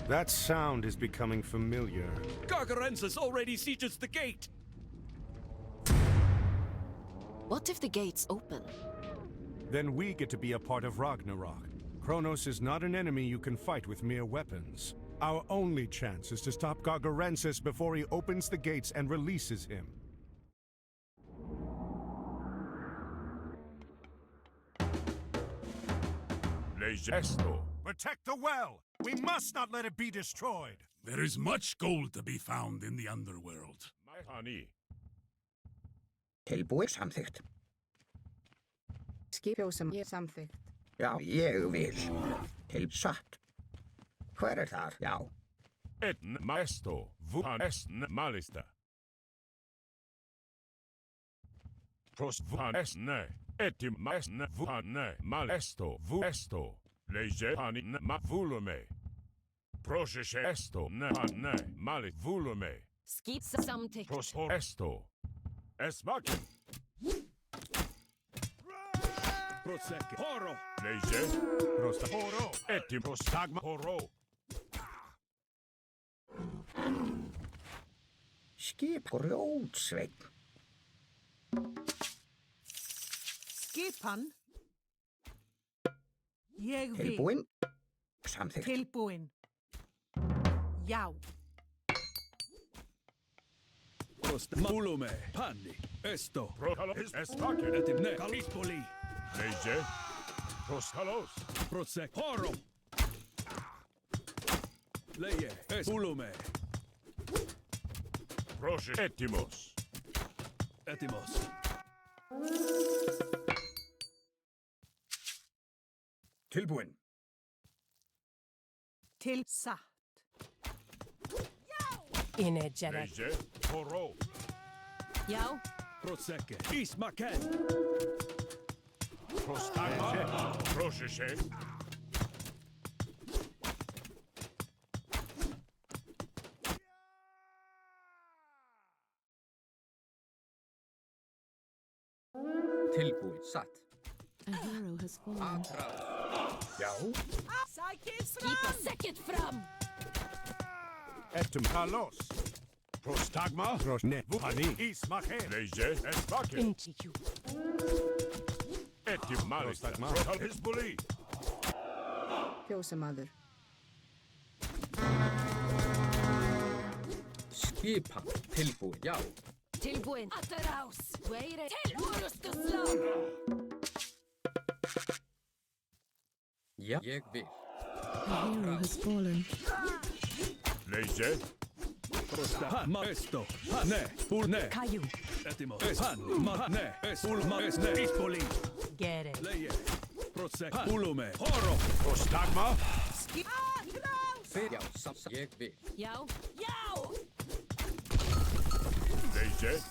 That sound is becoming familiar. Gargarensis already sieges the gate! What if the gates open? Then we get to be a part of Ragnarok. Kronos is not an enemy you can fight with mere weapons. Our only chance is to stop Gargarensis before he opens the gates and releases him. Esto. Protect the well! We must not let it be destroyed! There is much gold to be found in the underworld. Hani. Tilbúið samþykkt. Skipjósum ég samþykkt. Já, ég vil. Satt. Hver þar? Já. Etn maesto. Vuhan estn malista. Pros vuhan estne. Etim maestne vuhanne. Malesto. Vu esto. Leje hani ma volume. Proseshe esto. Ne hanne. Malit volume. Skip samtyckt. Pros esto. Esmaken. Prosecco. Horo! Leje. Prosta horo. Etim prostagma horo. Skip grjótsveinn. Skipan. Ég vil. Tilbúin. Samþykkt. Tilbúin. Já. Volume. Panni. Esto. Prokalos. Esmaken. Etim ne. Kalispoli. Leje. Proskalos. Prosecco. Horo! Leje. Volume. Proche etimos. Etimos. Tilbúin. Til satt. Energetic. Leje. Horo. Já. Prosecco. Ismaken. Prostagma. Proseshe. Tilbúin. Satt. A hero has fallen. Já. Sækið Skipa säkert fram! Etum kalos. Prostagma. Prosne. Vuhani. Ismaken. Leje. Esmaken. Into you. Etim malista. Prokal hisbuli. Fjósamaður. Skipan. Tilbúin. Já. Tilbúin. Atterhaus. Veire. Til orustusslag. Já. Ég vil. A hero has fallen. Leje. Prosta. Maesto. Ne. Pulne. Caillou. Etimos. Pan. Ma. Ne. Es. Ulma. Es. Ne. Ispoli. Get it. Leje. Prosecco. Volume. Horo! Prostagma. Fyrir. Já. Ég vil. Já. Já! Leje.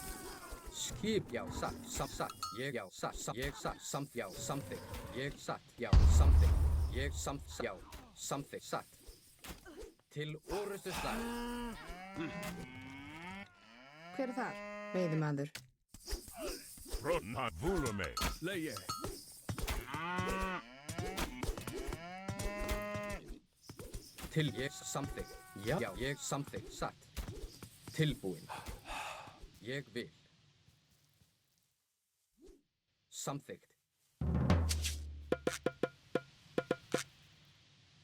Skip. Já. Satt. Ég. Já. Satt. Ég. Satt. Samt. Já. Samþykkt. Ég. Satt. Já. Samþykkt. Ég. Samt. Já. Samþykkt. Satt. Til orrustuslag. Hver þar? Veiðimaður. Protna volume. Leje. Til ég samþykkt. Já. Já. Ég samþykkt. Satt. Tilbúin. Ég vil. Samþykkt.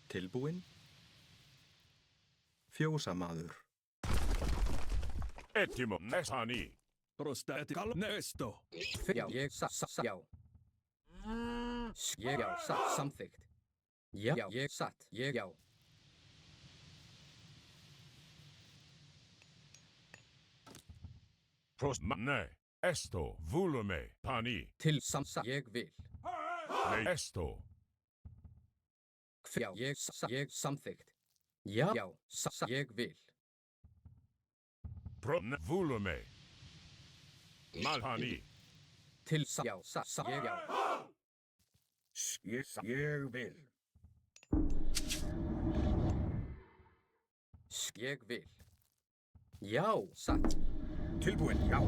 Tilbúin. Fjósamaður. Etimo nesani. Prosta. Etikal. Nesto. Já. Ég satt. Já. Ég. Já. Satt. Samþykkt. Já. Já. Ég satt. Ég. Já. Prostma. Ne. Esto. Volume. Pani. Til samsa. Ég vil. Le esto. Já. Ég samþykkt. Já. Já. Ég vil. Protna volume. Malpani. Til sa. Já. Ég. Já. Ég vil. Ég vil. Já. Satt. Tilbúin. Já.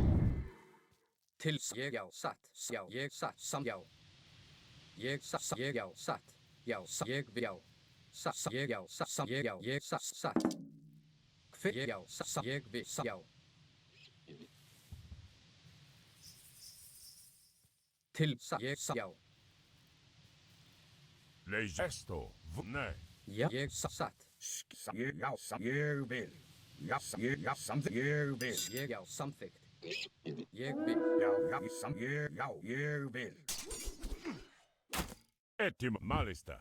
Til ég. Já. Satt. Já. Ég satt. Já. Ég satt. Ég. Já. Satt. Já. Ég vil. Já. satt, ég já, satt, ég já, ég satt. Hver, ég já, satt, ég vil, já. Til, satt, ég, já. Lees esto, nee. Ja, ég satt. Ég já, ég vil. Ja, ég samþykkt. Ég vil. Ég já, samþykkt. Ég vil. Já, ég vil. Etymmalista.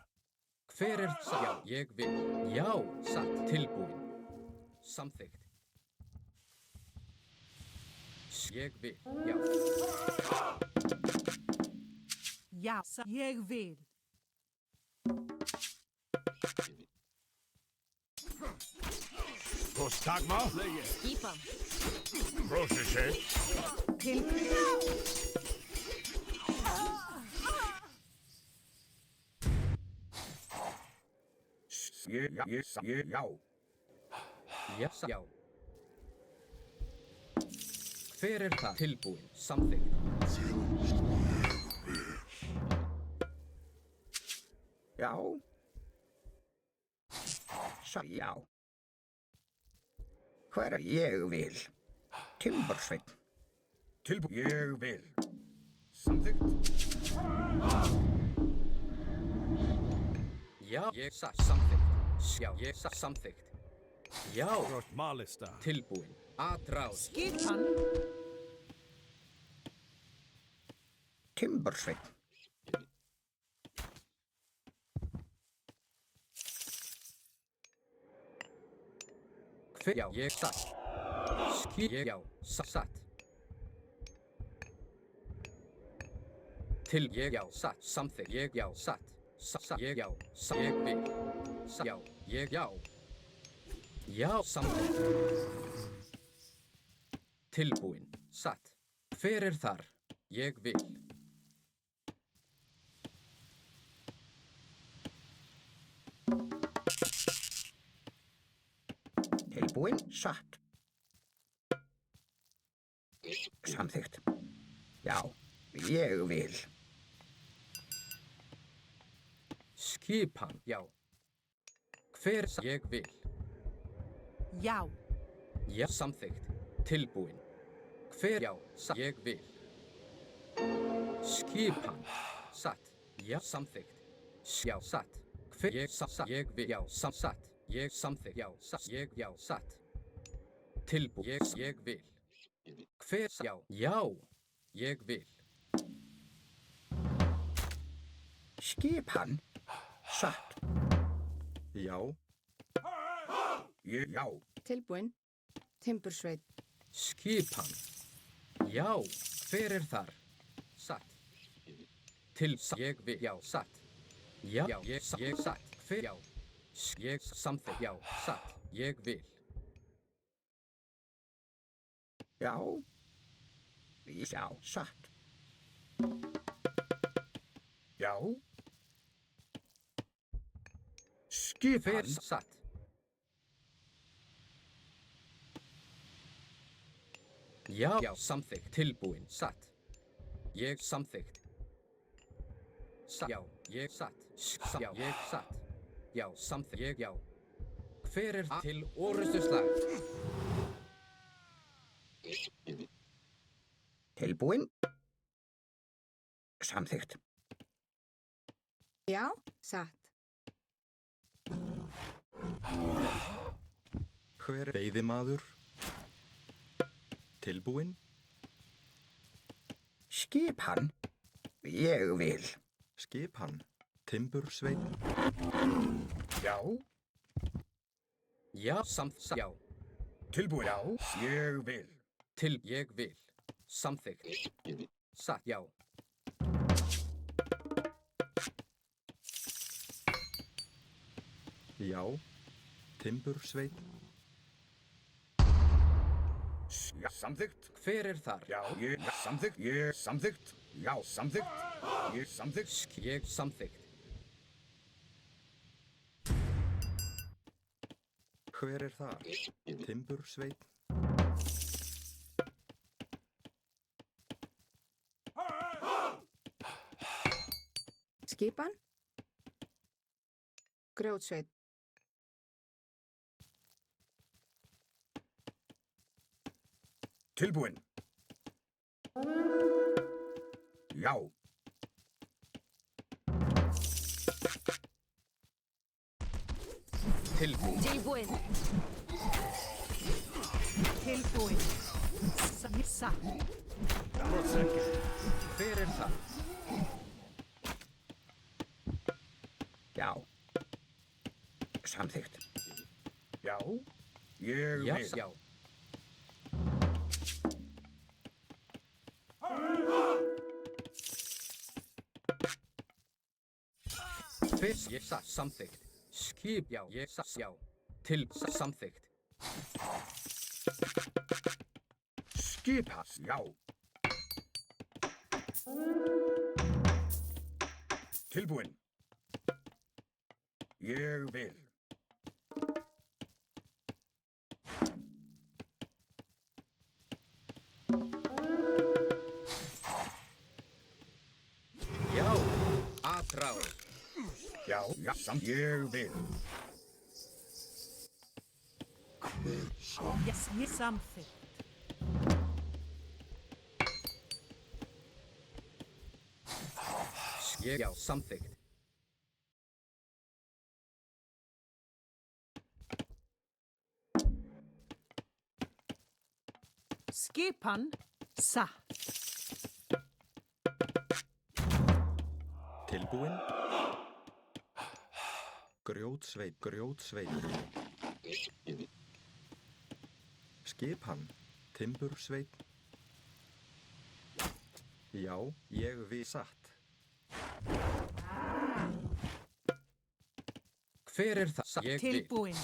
Hver já, ég vil. Já, satt, tilbúin. Samþykkt. Ég vil, já. Já, ég vil. Prostagma. Skipam. Proszę się. Já. Já, já. Hver það? Tilbúin, samþykkt. Já. Já. Hver ég vil. Timbursveinn. Ég vil. Samþykkt. Já, ég samþykkt. Já, ég samþykkt. Já, Malista. tilbúin. Atráð. Skipan. Timbursveinn. Hver, já, ég satt. Ég, já, satt. Til, ég, já, satt. Samþykkt. Ég, já, satt. Satt, ég, já, ég vil. Já, ég, já. Já, samþykkt. Tilbúin, satt. Hver þar? Ég vil. Tilbúin, satt. Samþykkt. Já, ég vil. Skipan, já. Hver ég vil. Já. Já, samþykkt. Tilbúin. Hver, já, ég vil. Skipan, satt. Já, samþykkt. Já, satt. Hver, ég satt. Ég vil, já, satt. Ég samþykkt, já, satt. Ég, já, satt. Tilbúin, ég vil. Hver, já, já, ég vil. Skipan, satt. Já. Já. Tilbúin. Timbursveinn. Skipan. Já, hver þar? Satt. Til, ég vil, já, satt. Já, ég satt. Hver, já. Ég samþykkt, já, satt. Ég vil. Já. Já, satt. Já. Skipan, satt. Já, já, samþykkt, tilbúin, satt. Ég samþykkt. Já, ég satt. Já, ég satt. Já, samþykkt, ég, já. Hver til orrustuslag? Tilbúin. Samþykkt. Já, satt. Hver veiðimaður? Tilbúin? Skipan, ég vil. Skipan, timbursveinn. Já. Já, já. Tilbúin. Já. Ég vil. Til, ég vil. Samþykkt. Satt, já. Já, timbursveinn. Já, samþykkt. Hver þar? Já, ég samþykkt. Ég samþykkt. Já, samþykkt. Ég samþykkt. Ég samþykkt. Hver þar? Timbursveinn. Skipan. Grjótsveit. Tilbúin. Já. Tilbúin. Tilbúin. Tilbúin. Satt. Hver er það? Já. Samþykkt. Já. Ég Já, vil. já. Fyrst ég satt samþykkt. Skip, já, ég satt, já. Til samþykkt. Skipa. Já. Tilbúin. Ég vil. Já, atrás. Já, já, ég vil. Yes, ég samþykkt. Ég, já, samþykkt. Skipan. Satt. Tilbúin. Grjótsveit, grjótsveit. Skipan. Timbursveit. Já, ég vil satt. Hver er það? Ég vil. Tilbúin.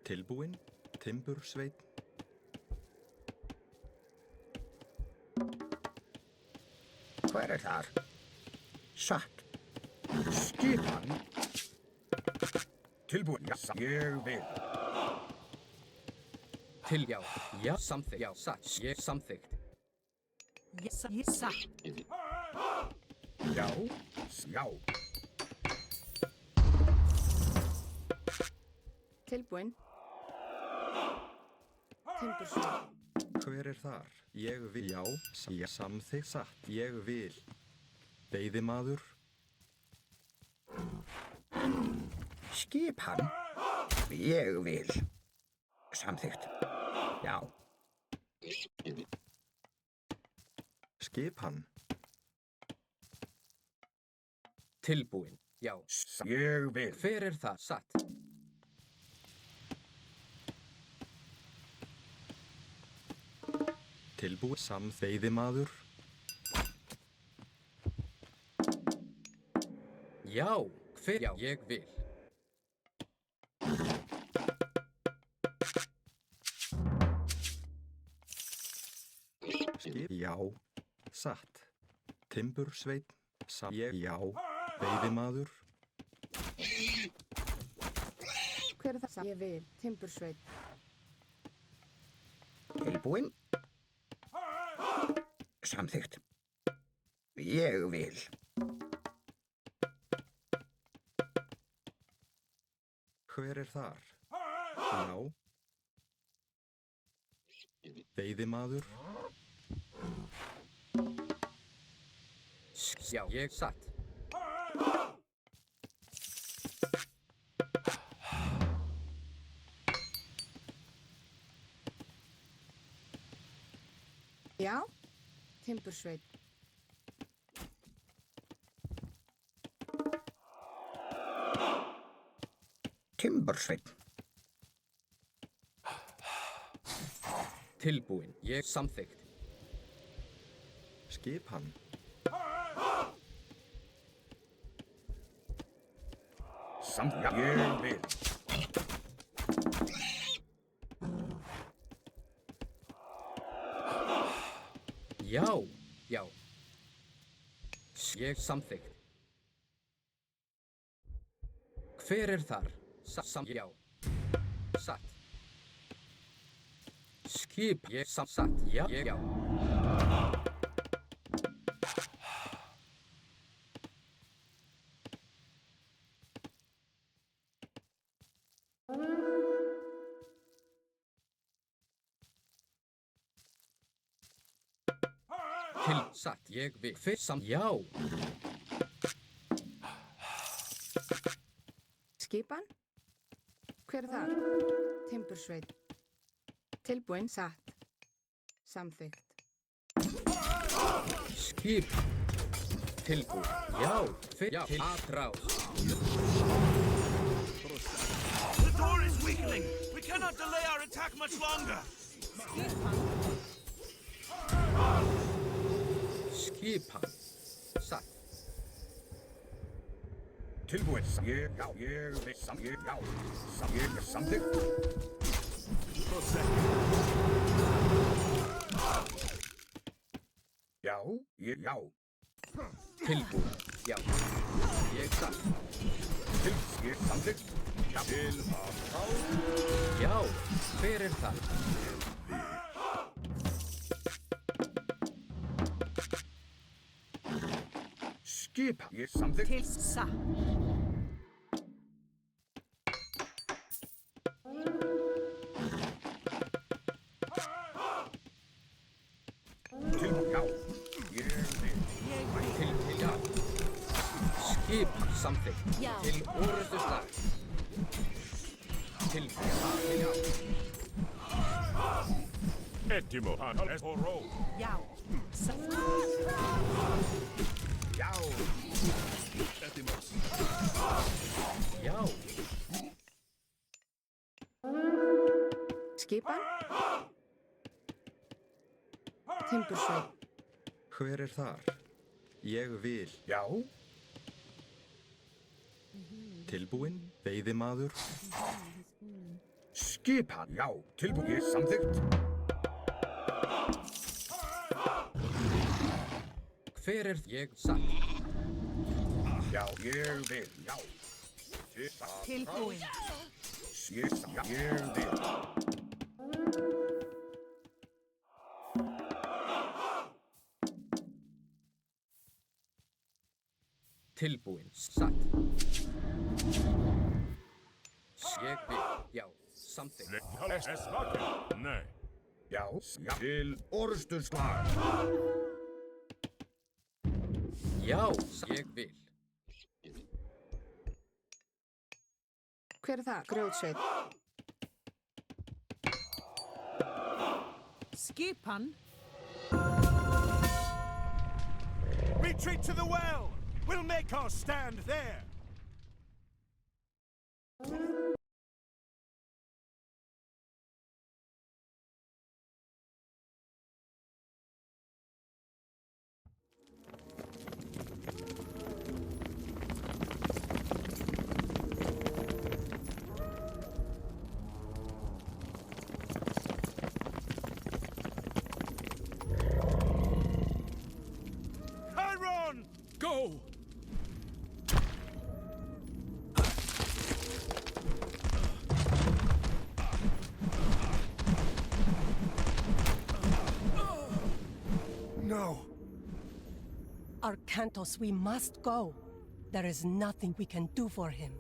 Tilbúin. Timbursveit. Hver er þar? Satt. Skipan. Tilbúin. Já, ég vil. Til, já, já, samþykkt. Já, satt. Ég samþykkt. Yes, ég satt. Já. Já. Tilbúin. Timbursveit. Hver er þar? Ég vil. Já, ég samþykkt satt. Ég vil. Veiðimaður. Skipan. Ég vil. Samþykkt. Já. Skipan. Tilbúin. Já. Ég vil. Hver er það? Satt. Tilbúin. Veiðimaður. Já. Hver? Já, ég vil. Skip. Já. Satt. Timbursveit. Ég. Já. Veiðimaður. Hver er það? Ég vil. Timbursveit. Tilbúin. Samþykkt. Ég vil. Hver er þar? Já. Veiðimaður. Já, ég satt. Já. Timbursveit. Timbursveit. Tilbúin. Ég samþykkt. Skipan. Samþykkt. Ég vil. Já. Já. Ég samþykkt. Hver er þar? Já. Satt. Skip. Ég satt. Já. Ég, já. Til satt. Ég vil. Já. Skipan? Hver er þar? Timbursveit. Tilbúin. Satt. Samþykkt. Skip. Tilbúin. Já. Já. Til atrás. The door is weakening. We cannot delay our attack much longer. Skipan. Satt. Tilbúin. Ég vil. Samþykkt. Já. Tilbúin. Já. Ég satt. Samþykkt. Já. Hver er það? Skipan. Samþykkt. Til satt. Tilbúin. Já. Ég vil. Til já. Skip samþykkt. Já. Til orustu slag. Til já. Ettimo han esporo. Já. Satt. Já. Etimos. Já. Skipan? Timbursveit. Hver er þar? Ég vil. Já. Tilbúin, veiðimaður. Skipan. Já. Tilbúin. Samþykkt. Hver er ég satt? Já. Ég vil. Já. Tilbúin. Ég vil. Tilbúin. Satt. Ég vil. Já. Samþykkt. Nei. Já. Til orustu slag. Já. Ég vil. Hver er það? Grjótsveit. Skipan. Retreat to the well! We'll make our stand there! Chiron! Go! No! Arcantos, we must go. There is nothing we can do for him.